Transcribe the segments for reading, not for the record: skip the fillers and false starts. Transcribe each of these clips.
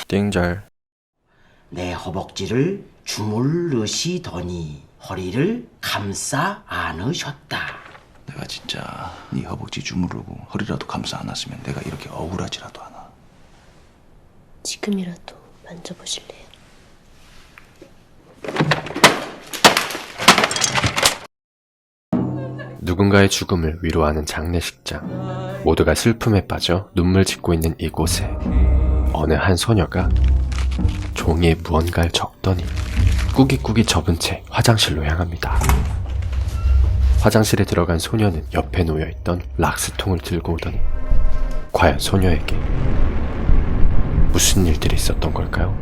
띵잘. 내 허벅지를 주물르시더니 허리를 감싸 안으셨다. 내가 진짜 네 허벅지 주무르고 허리라도 감싸 안았으면 내가 이렇게 억울하지라도 않아. 지금이라도 만져보실래요? 누군가의 죽음을 위로하는 장례식장. 모두가 슬픔에 빠져 눈물 짓고 있는 이곳에 어느 한 소녀가 종이에 무언가를 적더니 꾸깃꾸깃 접은 채 화장실로 향합니다. 화장실에 들어간 소녀는 옆에 놓여있던 락스통을 들고 오더니 과연 소녀에게 무슨 일들이 있었던 걸까요?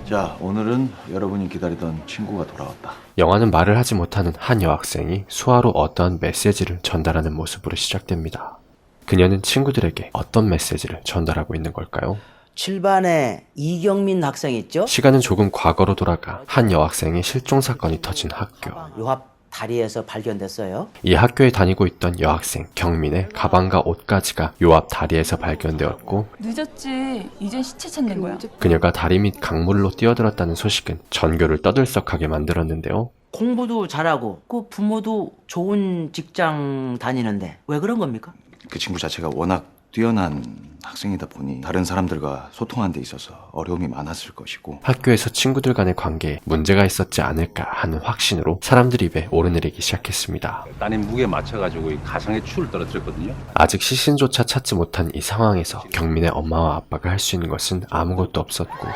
자, 오늘은 여러분이 기다리던 친구가 돌아왔다. 영화는 말을 하지 못하는 한 여학생이 수화로 어떠한 메시지를 전달하는 모습으로 시작됩니다. 그녀는 친구들에게 어떤 메시지를 전달하고 있는 걸까요? 7반에 이경민 학생 있죠? 시간은 조금 과거로 돌아가 한 여학생의 실종 사건이 터진 학교. 요 앞 다리에서 발견됐어요. 이 학교에 다니고 있던 여학생 경민의 가방과 옷까지가 요 앞 다리에서 발견되었고, 늦었지. 이젠 시체 찾는 거야. 그녀가 다리 밑 강물로 뛰어들었다는 소식은 전교를 떠들썩하게 만들었는데요. 공부도 잘하고 그 부모도 좋은 직장 다니는데 왜 그런 겁니까? 그 친구 자체가 워낙 뛰어난 학생이다 보니 다른 사람들과 소통하는 데 있어서 어려움이 많았을 것이고, 학교에서 친구들 간의 관계에 문제가 있었지 않을까 하는 확신으로 사람들 입에 오르내리기 시작했습니다. 따님 무게에 맞춰가지고 이 가상의 추를 떨어뜨렸거든요. 아직 시신조차 찾지 못한 이 상황에서 경민의 엄마와 아빠가 할 수 있는 것은 아무것도 없었고,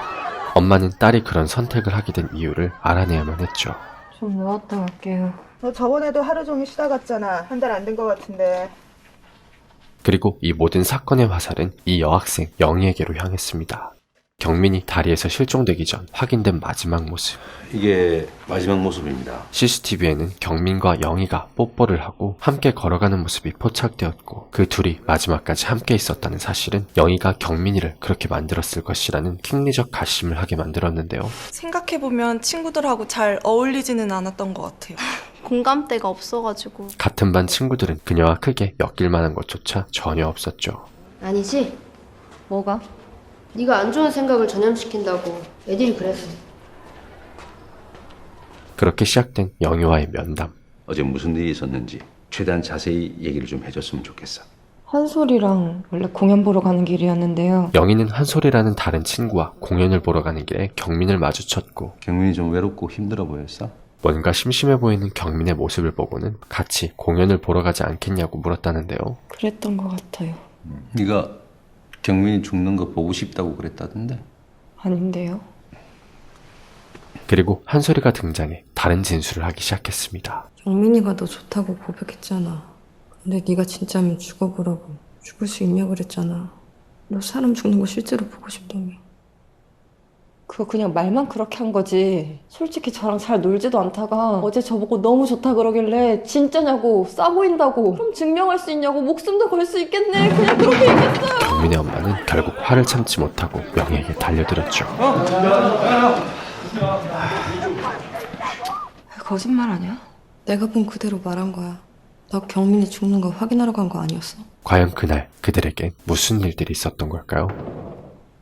엄마는 딸이 그런 선택을 하게 된 이유를 알아내야만 했죠. 좀 누웠다 갈게요. 너 저번에도 하루 종일 쉬다 갔잖아. 한 달 안 된 것 같은데. 그리고 이 모든 사건의 화살은 이 여학생 영희에게로 향했습니다. 경민이 다리에서 실종되기 전 확인된 마지막 모습. 이게 마지막 모습입니다. CCTV에는 경민과 영희가 뽀뽀를 하고 함께 걸어가는 모습이 포착되었고, 그 둘이 마지막까지 함께 있었다는 사실은 영희가 경민이를 그렇게 만들었을 것이라는 킹리적 가심을 하게 만들었는데요. 생각해보면 친구들하고 잘 어울리지는 않았던 것 같아요. 공감대가 없어가지고. 같은 반 친구들은 그녀와 크게 엮일 만한 것조차 전혀 없었죠. 아니지? 뭐가? 네가 안 좋은 생각을 전염시킨다고 애들이 그랬어. 그렇게 시작된 영희와의 면담. 어제 무슨 일이 있었는지 최대한 자세히 얘기를 좀 해줬으면 좋겠어. 한솔이랑 원래 공연 보러 가는 길이었는데요. 영희는 한솔이라는 다른 친구와 공연을 보러 가는 길에 경민을 마주쳤고, 경민이 좀 외롭고 힘들어 보였어? 뭔가 심심해 보이는 경민의 모습을 보고는 같이 공연을 보러 가지 않겠냐고 물었다는데요. 그랬던 것 같아요. 네가 경민이 죽는 거 보고 싶다고 그랬다던데? 아닌데요? 그리고 한솔이가 등장해 다른 진술을 하기 시작했습니다. 경민이가 너 좋다고 고백했잖아. 근데 네가 진짜면 죽어보라고. 죽을 수 있냐고 그랬잖아. 너 사람 죽는 거 실제로 보고 싶다며. 그거 그냥 말만 그렇게 한 거지. 솔직히 저랑 잘 놀지도 않다가 어제 저보고 너무 좋다 그러길래 진짜냐고, 싸 보인다고, 그럼 증명할 수 있냐고, 목숨도 걸 수 있겠네, 그냥 그렇게 얘기했어요. 경민의 엄마는 결국 화를 참지 못하고 영희에게 달려들었죠. 거짓말 아니야? 내가 본 그대로 말한 거야. 너 경민이 죽는 거 확인하러 간 거 아니었어? 과연 그날 그들에게 무슨 일들이 있었던 걸까요?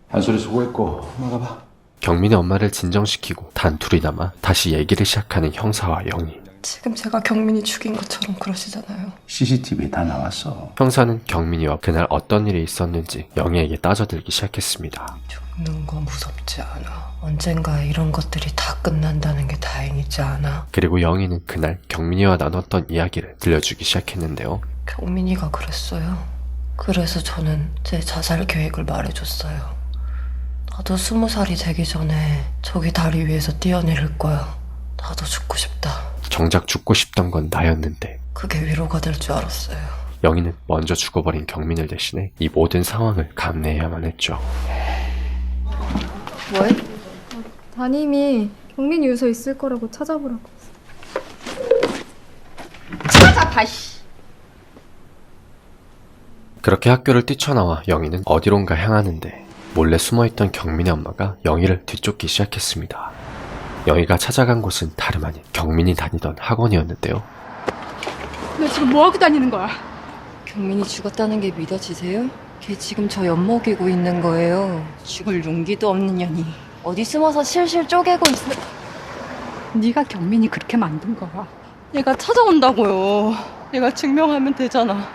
한솔이 수고했고 나가봐. 경민의 엄마를 진정시키고 단 둘이 남아 다시 얘기를 시작하는 형사와 영희. 지금 제가 경민이 죽인 것처럼 그러시잖아요. CCTV에 다 나왔어. 형사는 경민이와 그날 어떤 일이 있었는지 영희에게 따져들기 시작했습니다. 죽는 거 무섭지 않아. 언젠가 이런 것들이 다 끝난다는 게 다행이지 않아? 그리고 영희는 그날 경민이와 나눴던 이야기를 들려주기 시작했는데요. 경민이가 그랬어요. 그래서 저는 제 자살 계획을 말해줬어요. 나도 20살이 되기 전에 저기 다리 위에서 뛰어내릴 거야. 나도 죽고 싶다. 정작 죽고 싶던 건 나였는데 그게 위로가 될 줄 알았어요. 영희는 먼저 죽어버린 경민을 대신해 이 모든 상황을 감내해야만 했죠. 뭐해? 담임이 경민이 유서 있을 거라고 찾아보라고. 찾아봐, 씨! 그렇게 학교를 뛰쳐나와 영희는 어디론가 향하는데, 몰래 숨어있던 경민의 엄마가 영희를 뒤쫓기 시작했습니다. 영희가 찾아간 곳은 다름 아닌 경민이 다니던 학원이었는데요. 너 지금 뭐하고 다니는 거야? 경민이 죽었다는 게 믿어지세요? 걔 지금 저 엿먹이고 있는 거예요. 죽을 용기도 없는 년이. 어디 숨어서 실실 쪼개고 있어. 네가 경민이 그렇게 만든 거야. 얘가 찾아온다고요. 얘가 증명하면 되잖아.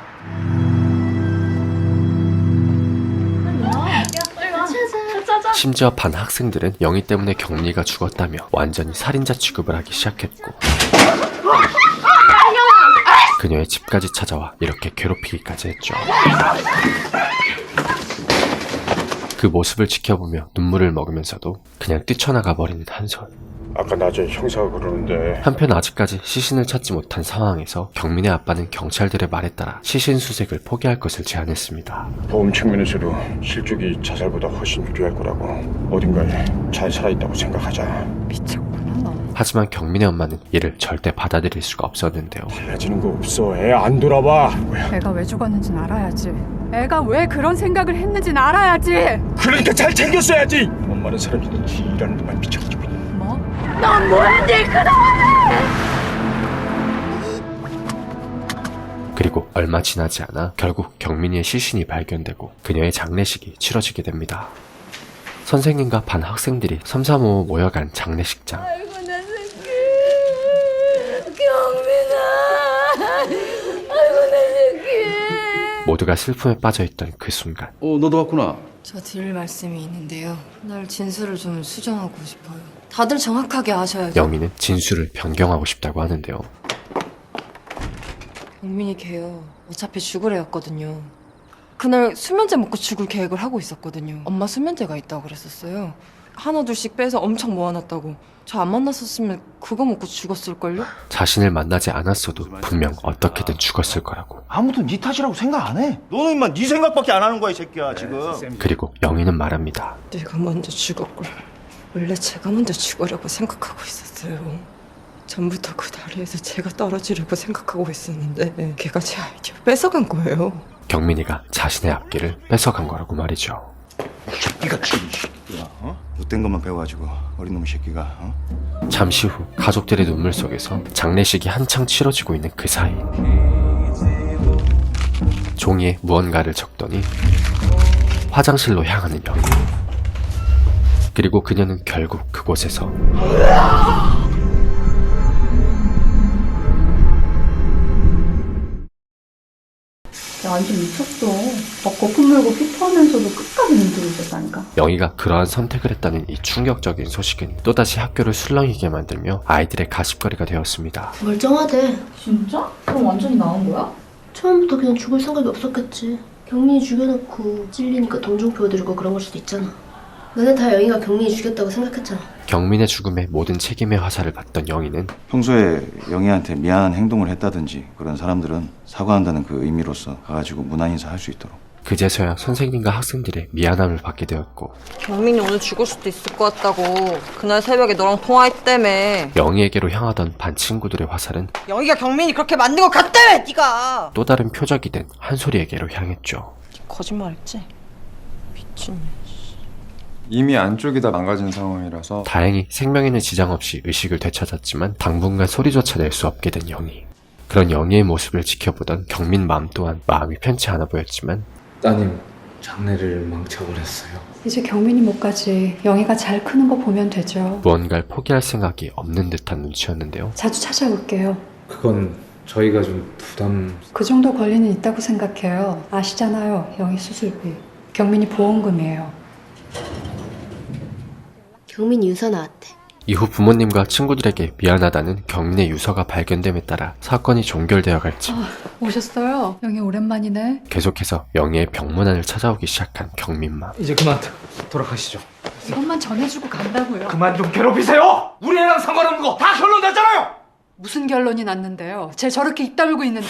심지어 반 학생들은 영희 때문에 경미가 죽었다며 완전히 살인자 취급을 하기 시작했고 그녀의 집까지 찾아와 이렇게 괴롭히기까지 했죠. 그 모습을 지켜보며 눈물을 먹으면서도 그냥 뛰쳐나가 버리는 한솔. 아까 낮에 형사가 그러는데 한편 아직까지 시신을 찾지 못한 상황에서 경민의 아빠는 경찰들의 말에 따라 시신 수색을 포기할 것을 제안했습니다. 보험 측면에서도 실족이 자살보다 훨씬 유리할 거라고. 어딘가에 잘 살아있다고 생각하자. 미쳤구나 너. 하지만 경민의 엄마는 이를 절대 받아들일 수가 없었는데요. 달라지는 거 없어. 애 안 돌아봐. 뭐야? 애가 왜 죽었는지는 알아야지. 애가 왜 그런 생각을 했는지는 알아야지. 그러니까 잘 챙겼어야지. 엄마는 사람들이 일하는 데만 미쳐가지고. 뭐? 넌 뭐야 네 그동안에. 그리고 얼마 지나지 않아 결국 경민이의 시신이 발견되고 그녀의 장례식이 치러지게 됩니다. 선생님과 반 학생들이 삼삼오오 모여간 장례식장. 아이고 내 새끼. 경민아. 아이고 내 새끼. 모두가 슬픔에 빠져있던 그 순간 너도 왔구나. 저 드릴 말씀이 있는데요. 그날 진술을 좀 수정하고 싶어요. 다들 정확하게 아셔야죠. 영희는 진술을 변경하고 싶다고 하는데요. 경민이 걔요. 어차피 죽을 애였거든요. 그날 수면제 먹고 죽을 계획을 하고 있었거든요. 엄마 수면제가 있다고 그랬었어요. 하나 둘씩 빼서 엄청 모아놨다고. 저 안 만났었으면 그거 먹고 죽었을걸요? 자신을 만나지 않았어도 분명 어떻게든 죽었을 거라고. 아무도 네 탓이라고 생각 안 해. 너는 인마 네 생각밖에 안 하는 거야 이 새끼야 지금. 그리고 영희는 말합니다. 내가 먼저 죽었걸. 원래 제가 먼저 죽으려고 생각하고 있었어요. 전부터 그 다리에서 제가 떨어지려고 생각하고 있었는데 걔가 제 아이디어 뺏어간 거예요. 경민이가 자신의 앞길을 뺏어간 거라고 말이죠. 네가 죽인 새끼야. 못된 것만 배워가지고 어린 놈의 새끼가. 잠시 후 가족들의 눈물 속에서 장례식이 한창 치러지고 있는 그 사이 종이에 무언가를 적더니 화장실로 향하는 영희. 그리고 그녀는 결국 그곳에서 야, 완전 미쳤어. 막 거품 물고 피토하면서도 끝까지 눈뜨고 있었다니까. 영희가 그러한 선택을 했다는 이 충격적인 소식은 또다시 학교를 술렁이게 만들며 아이들의 가십거리가 되었습니다. 멀쩡하대. 진짜? 그럼 완전히 나은 거야? 처음부터 그냥 죽을 생각이 없었겠지. 경민이 죽여놓고 찔리니까 동정표 드리고 그런 걸 수도 있잖아. 너네 다 영희가 경민이 죽였다고 생각했잖아. 경민의 죽음에 모든 책임의 화살을 받던 영희는 평소에 영희한테 미안한 행동을 했다든지 그런 사람들은 사과한다는 그 의미로서 가가지고 문안 인사할 수 있도록. 그제서야 선생님과 학생들의 미안함을 받게 되었고 경민이 오늘 죽을 수도 있을 것 같다고 그날 새벽에 너랑 통화했다며. 영희에게로 향하던 반 친구들의 화살은 영희가 경민이 그렇게 만든 것 같다며 네가. 또 다른 표적이 된 한솔이에게로 향했죠. 거짓말했지? 미친. 이미 안쪽이 다 망가진 상황이라서 다행히 생명에는 지장 없이 의식을 되찾았지만 당분간 소리조차 낼 수 없게 된 영희. 그런 영희의 모습을 지켜보던 경민 마음 또한 마음이 편치 않아 보였지만 따님 장례를 망쳐버렸어요. 이제 경민이 못 가지. 영희가 잘 크는 거 보면 되죠. 무언가를 포기할 생각이 없는 듯한 눈치였는데요. 자주 찾아올게요. 그건 저희가 좀 부담... 그 정도 권리는 있다고 생각해요. 아시잖아요. 영희 수술비. 경민이 보험금이에요. 경민이 유서 나왔대. 이후 부모님과 친구들에게 미안하다는 경민의 유서가 발견됨에 따라 사건이 종결되어 갈지 오셨어요? 영희 오랜만이네. 계속해서 영희의 병문안을 찾아오기 시작한 경민맘. 이제 그만 돌아가시죠. 이것만 전해주고 간다고요. 그만 좀 괴롭히세요. 우리 애랑 상관없는 거 다 결론 났잖아요. 무슨 결론이 났는데요? 쟤 저렇게 입 다물고 있는데.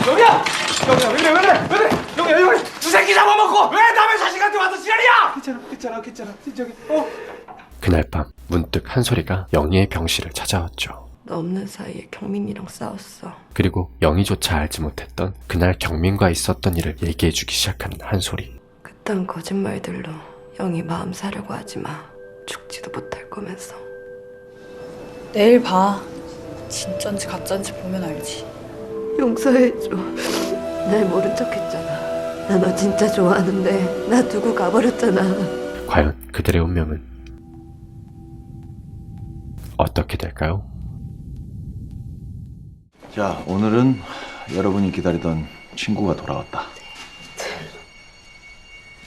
영희야 왜 그래 영희야 두 새끼 잡아먹고 왜 남의 자식한테 와서 지랄이야. 괜찮아 진정해. 그날 밤 문득 한솔이가 영희의 병실을 찾아왔죠. 너 없는 사이에 경민이랑 싸웠어. 그리고 영희조차 알지 못했던 그날 경민과 있었던 일을 얘기해주기 시작한 한솔이. 그딴 거짓말들로 영희 마음 사려고 하지 마. 죽지도 못할 거면서. 내일 봐. 진짠지 가짠지 보면 알지. 용서해줘. 날 모른 척 했잖아. 나 너 진짜 좋아하는데 나 두고 가버렸잖아. 과연 그들의 운명은 어떻게 될까요? 자, 오늘은 여러분이 기다리던 친구가 돌아왔다.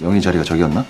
영희 자리가 저기였나?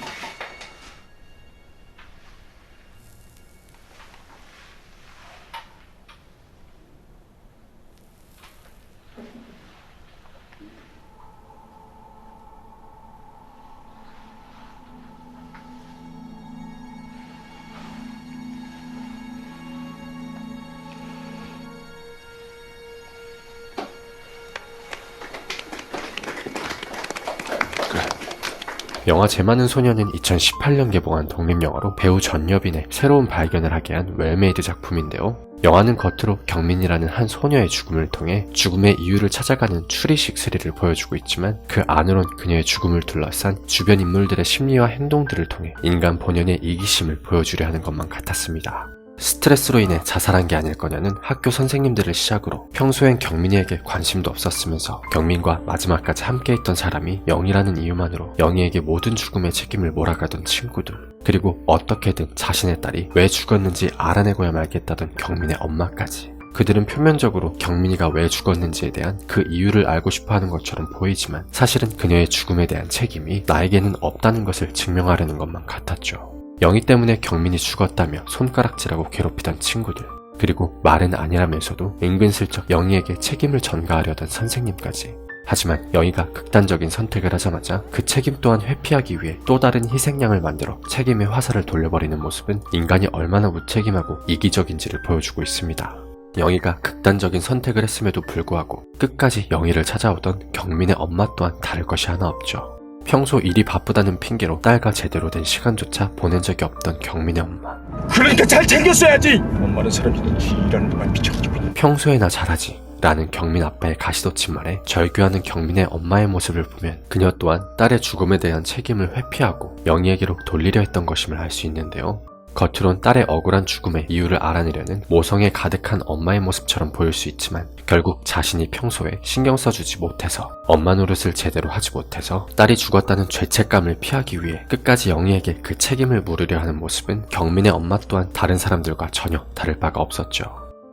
영화 제 많은 소녀는 2018년 개봉한 독립영화로 배우 전여빈의 새로운 발견을 하게 한 웰메이드 작품인데요. 영화는 겉으로 경민이라는 한 소녀의 죽음을 통해 죽음의 이유를 찾아가는 추리식 스릴을 보여주고 있지만 그 안으론 그녀의 죽음을 둘러싼 주변 인물들의 심리와 행동들을 통해 인간 본연의 이기심을 보여주려 하는 것만 같았습니다. 스트레스로 인해 자살한 게 아닐 거냐는 학교 선생님들을 시작으로 평소엔 경민이에게 관심도 없었으면서 경민과 마지막까지 함께했던 사람이 영희라는 이유만으로 영희에게 모든 죽음의 책임을 몰아가던 친구들, 그리고 어떻게든 자신의 딸이 왜 죽었는지 알아내고야 말겠다던 경민의 엄마까지. 그들은 표면적으로 경민이가 왜 죽었는지에 대한 그 이유를 알고 싶어하는 것처럼 보이지만 사실은 그녀의 죽음에 대한 책임이 나에게는 없다는 것을 증명하려는 것만 같았죠. 영희 때문에 경민이 죽었다며 손가락질하고 괴롭히던 친구들, 그리고 말은 아니라면서도 은근슬쩍 영희에게 책임을 전가하려던 선생님까지. 하지만 영희가 극단적인 선택을 하자마자 그 책임 또한 회피하기 위해 또 다른 희생양을 만들어 책임의 화살을 돌려버리는 모습은 인간이 얼마나 무책임하고 이기적인지를 보여주고 있습니다. 영희가 극단적인 선택을 했음에도 불구하고 끝까지 영희를 찾아오던 경민의 엄마 또한 다를 것이 하나 없죠. 평소 일이 바쁘다는 핑계로 딸과 제대로 된 시간조차 보낸 적이 없던 경민의 엄마. 그러니까 잘 챙겼어야지. 엄마는 사람이든지 일하는 데만 미쳐가지고. 평소에나 잘하지 라는 경민 아빠의 가시돋친 말에 절규하는 경민의 엄마의 모습을 보면 그녀 또한 딸의 죽음에 대한 책임을 회피하고 영희에게로 돌리려 했던 것임을 알 수 있는데요. 겉으론 딸의 억울한 죽음의 이유를 알아내려는 모성에 가득한 엄마의 모습처럼 보일 수 있지만 결국 자신이 평소에 신경 써주지 못해서 엄마 노릇을 제대로 하지 못해서 딸이 죽었다는 죄책감을 피하기 위해 끝까지 영희에게 그 책임을 물으려 하는 모습은 경민의 엄마 또한 다른 사람들과 전혀 다를 바가 없었죠.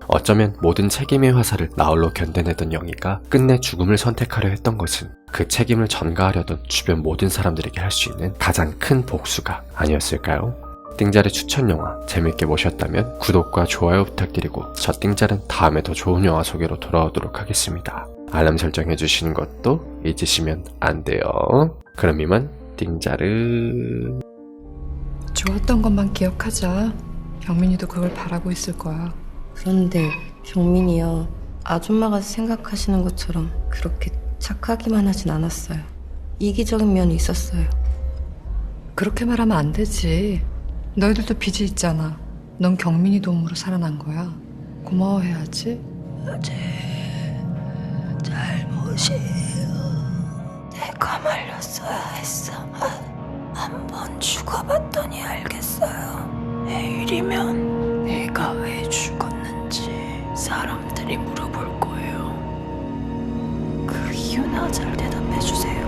어쩌면 모든 책임의 화살을 나홀로 견뎌내던 영희가 끝내 죽음을 선택하려 했던 것은 그 책임을 전가하려던 주변 모든 사람들에게 할 수 있는 가장 큰 복수가 아니었을까요? 띵자르 추천 영화 재밌게 보셨다면 구독과 좋아요 부탁드리고 저 띵자르는 다음에 더 좋은 영화 소개로 돌아오도록 하겠습니다. 알람 설정 해주시는 것도 잊으시면 안 돼요. 그럼 이만 띵자르. 좋았던 것만 기억하자. 경민이도 그걸 바라고 있을 거야. 그런데 경민이요, 아줌마가 생각하시는 것처럼 그렇게 착하기만 하진 않았어요. 이기적인 면이 있었어요. 그렇게 말하면 안 되지. 너희들도 빚이 있잖아. 넌 경민이 도움으로 살아난 거야. 고마워해야지. 어제 잘못이에요. 내가 말렸어야 했어. 한 번 죽어봤더니 알겠어요. 내일이면 내가 왜 죽었는지 사람들이 물어볼 거예요. 그 이유나 잘 대답해주세요.